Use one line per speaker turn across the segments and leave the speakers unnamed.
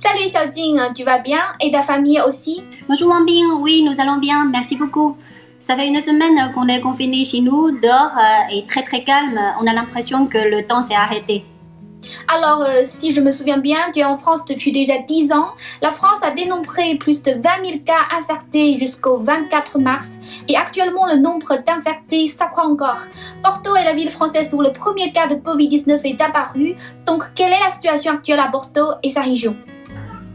Salut Xiaojing, tu vas bien et ta famille aussi?
Bonjour Wambing, oui, nous allons bien, merci beaucoup. Ça fait une semaine qu'on est confinés chez nous, dehors est très très calme, on a l'impression que le temps s'est arrêté.
Alors, si je me souviens bien, tu es en France depuis déjà 10 ans. La France a dénombré plus de 20 000 cas infectés jusqu'au 24 mars et actuellement le nombre d'infectés s'accroît encore. Porto est la ville française où le premier cas de Covid-19 est apparu. Donc, quelle est la situation actuelle à Porto et sa région?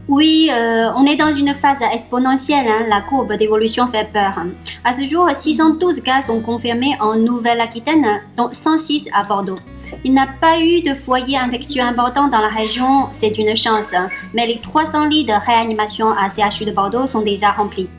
Oui, on est dans une phase exponentielle, la courbe d'évolution fait peur. À ce jour, 612 cas sont confirmés en Nouvelle-Aquitaine, dont 106 à Bordeaux. Il n'y a pas eu de foyer infectieux important dans la région, c'est une chance, mais les 300 lits de réanimation à CHU de Bordeaux sont déjà remplis.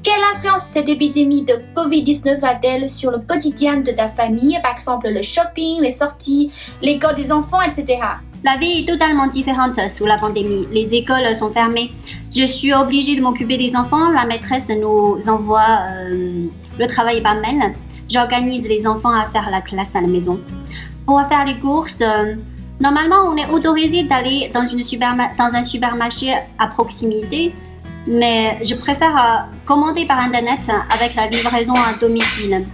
Quelle influence cette épidémie de Covid-19 a-t-elle sur le quotidien de ta famille, par exemple le shopping, les sorties, l'école des enfants, etc.?
La vie est totalement différente sous la pandémie. Les écoles sont fermées. Je suis obligée de m'occuper des enfants. La maîtresse nous envoie le travail par mail. J'organise les enfants à faire la classe à la maison. Pour faire les courses, normalement on est autorisé d'aller dans un supermarché à proximité, mais je préfère commander par internet avec la livraison à domicile.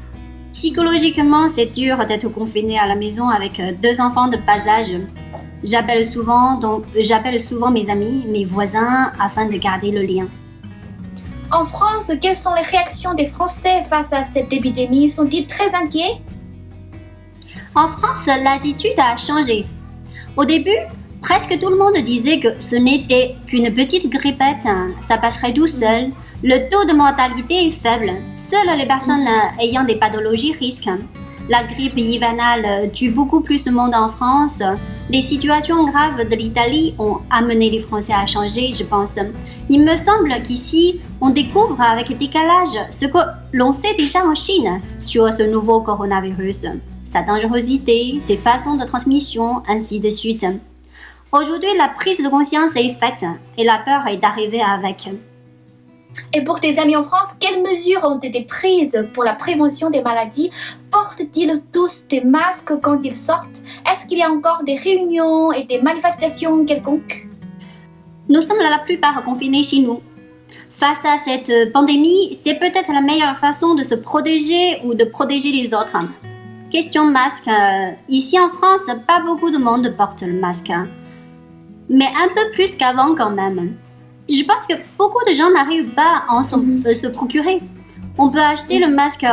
Psychologiquement, c'est dur d'être confiné à la maison avec 2 enfants de bas âge. J'appelle souvent mes amis, mes voisins afin de garder le lien.
En France, quelles sont les réactions des Français face à cette épidémie? Sont-ils très inquiets?
En France, l'attitude a changé. Au début, presque tout le monde disait que ce n'était qu'une petite grippette, ça passerait tout seul. Le taux de mortalité est faible. Seules les personnes ayant des pathologies risquent. La grippe hivernale tue beaucoup plus de monde en France. Les situations graves de l'Italie ont amené les Français à changer, je pense. Il me semble qu'ici, on découvre avec décalage ce que l'on sait déjà en Chine sur ce nouveau coronavirus, sa dangerosité, ses façons de transmission, ainsi de suite. Aujourd'hui, la prise de conscience est faite et la peur est arrivée avec.
Et pour tes amis en France, quelles mesures ont été prises pour la prévention des maladies? Portent-ils tous des masques quand ils sortent? Est-ce qu'il y a encore des réunions et des manifestations quelconques?
Nous sommes la plupart confinés chez nous. Face à cette pandémie, c'est peut-être la meilleure façon de se protéger ou de protéger les autres. Question masque. Ici en France, pas beaucoup de monde porte le masque. Mais un peu plus qu'avant quand même. Je pense que beaucoup de gens n'arrivent pas à se procurer. On peut acheter le masque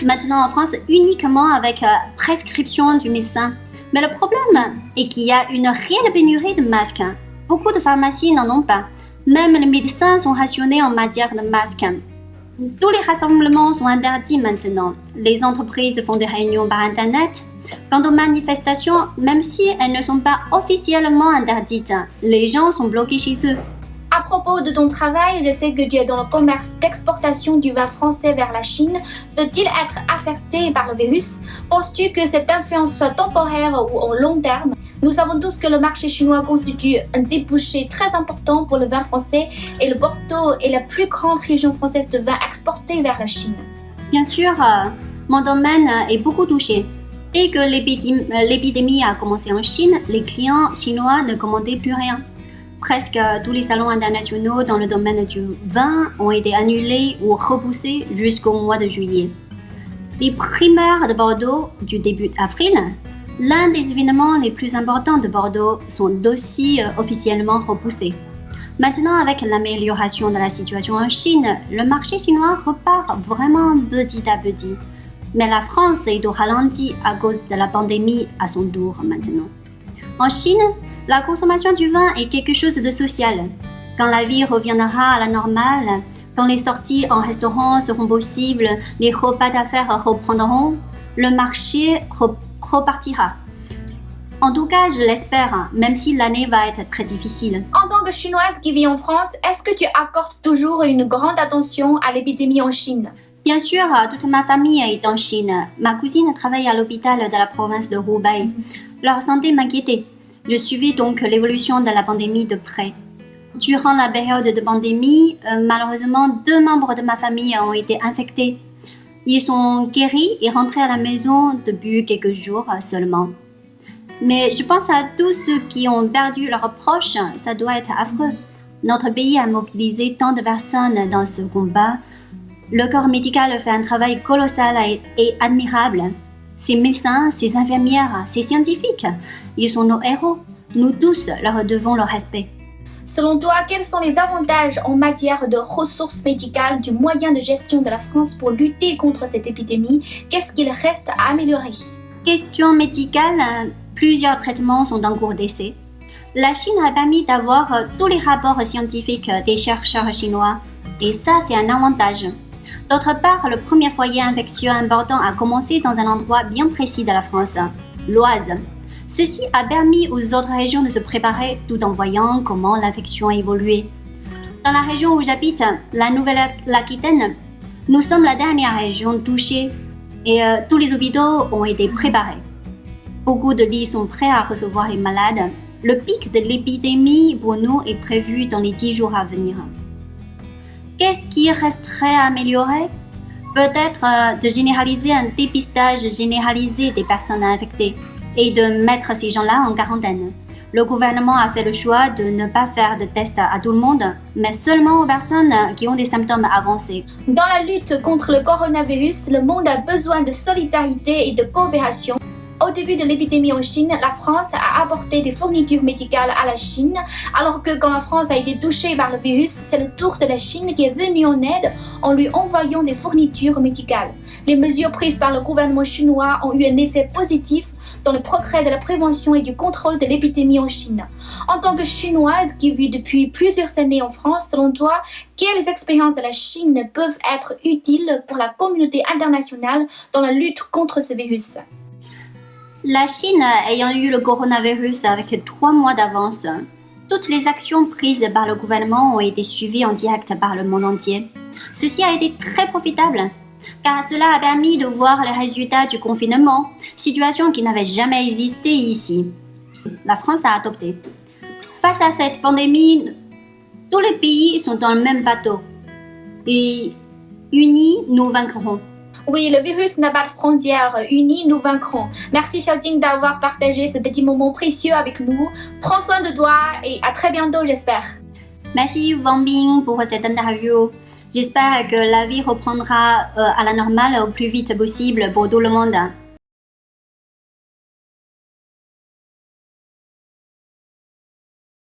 maintenant en France uniquement avec prescription du médecin. Mais le problème est qu'il y a une réelle pénurie de masques. Beaucoup de pharmacies n'en ont pas. Même les médecins sont rationnés en matière de masques. Tous les rassemblements sont interdits maintenant. Les entreprises font des réunions par Internet. Quant aux manifestations, même si elles ne sont pas officiellement interdites, les gens sont bloqués chez eux.
À propos de ton travail, je sais que tu es dans le commerce d'exportation du vin français vers la Chine. Peut-il être affecté par le virus? Penses-tu que cette influence soit temporaire ou en long terme? Nous savons tous que le marché chinois constitue un débouché très important pour le vin français et le Bordeaux est la plus grande région française de vin exporté vers la Chine.
Bien sûr, mon domaine est beaucoup touché. Dès que l'épidémie a commencé en Chine, les clients chinois ne commandaient plus rien. Presque tous les salons internationaux dans le domaine du vin ont été annulés ou repoussés jusqu'au mois de juillet. Les primeurs de Bordeaux du début avril, l'un des événements les plus importants de Bordeaux, sont aussi officiellement repoussés. Maintenant, avec l'amélioration de la situation en Chine, le marché chinois repart vraiment petit à petit. Mais la France est au ralenti à cause de la pandémie à son tour maintenant. En Chine, la consommation du vin est quelque chose de social. Quand la vie reviendra à la normale, quand les sorties en restaurant seront possibles, les repas d'affaires reprendront, le marché repartira. En tout cas, je l'espère, même si l'année va être très difficile.
En tant que Chinoise qui vit en France, est-ce que tu accordes toujours une grande attention à l'épidémie en Chine?
Bien sûr, toute ma famille est en Chine. Ma cousine travaille à l'hôpital de la province de Hubei. Leur santé m'inquiétait. Je suivais donc l'évolution de la pandémie de près. Durant la période de pandémie, malheureusement, 2 membres de ma famille ont été infectés. Ils sont guéris et rentrés à la maison depuis quelques jours seulement. Mais je pense à tous ceux qui ont perdu leurs proches, ça doit être affreux. Notre pays a mobilisé tant de personnes dans ce combat. Le corps médical fait un travail colossal et admirable. Ces médecins, ces infirmières, ces scientifiques, ils sont nos héros. Nous tous leur devons le respect.
Selon toi, quels sont les avantages en matière de ressources médicales du moyen de gestion de la France pour lutter contre cette épidémie? Qu'est-ce qu'il reste à améliorer?
Question médicale, plusieurs traitements sont en cours d'essai. La Chine a permis d'avoir tous les rapports scientifiques des chercheurs chinois, et ça c'est un avantage. D'autre part, le premier foyer infectieux important a commencé dans un endroit bien précis de la France, l'Oise. Ceci a permis aux autres régions de se préparer tout en voyant comment l'infection a évolué. Dans la région où j'habite, la Nouvelle-Aquitaine, nous sommes la dernière région touchée et tous les hôpitaux ont été préparés. Beaucoup de lits sont prêts à recevoir les malades. Le pic de l'épidémie pour nous est prévu dans les 10 jours à venir. Qu'est-ce qui resterait à améliorer? Peut-être de généraliser un dépistage généralisé des personnes infectées et de mettre ces gens-là en quarantaine. Le gouvernement a fait le choix de ne pas faire de tests à tout le monde, mais seulement aux personnes qui ont des symptômes avancés.
Dans la lutte contre le coronavirus, le monde a besoin de solidarité et de coopération. Au début de l'épidémie en Chine, la France a apporté des fournitures médicales à la Chine, alors que quand la France a été touchée par le virus, c'est le tour de la Chine qui est venu en aide en lui envoyant des fournitures médicales. Les mesures prises par le gouvernement chinois ont eu un effet positif dans le progrès de la prévention et du contrôle de l'épidémie en Chine. En tant que Chinoise qui vit depuis plusieurs années en France, selon toi, quelles expériences de la Chine peuvent être utiles pour la communauté internationale dans la lutte contre ce virus?
La Chine ayant eu le coronavirus avec 3 mois d'avance, toutes les actions prises par le gouvernement ont été suivies en direct par le monde entier. Ceci a été très profitable, car cela a permis de voir les résultats du confinement, situation qui n'avait jamais existé ici. La France a adopté. Face à cette pandémie, tous les pays sont dans le même bateau. Et unis, nous vaincrons.
Oui, le virus n'a pas de frontières. Unis, nous vaincrons. Merci Xiaojing d'avoir partagé ce petit moment précieux avec nous. Prends soin de toi et à très bientôt, j'espère.
Merci Wang Bing pour cette interview. J'espère que la vie reprendra à la normale au plus vite possible pour tout le monde.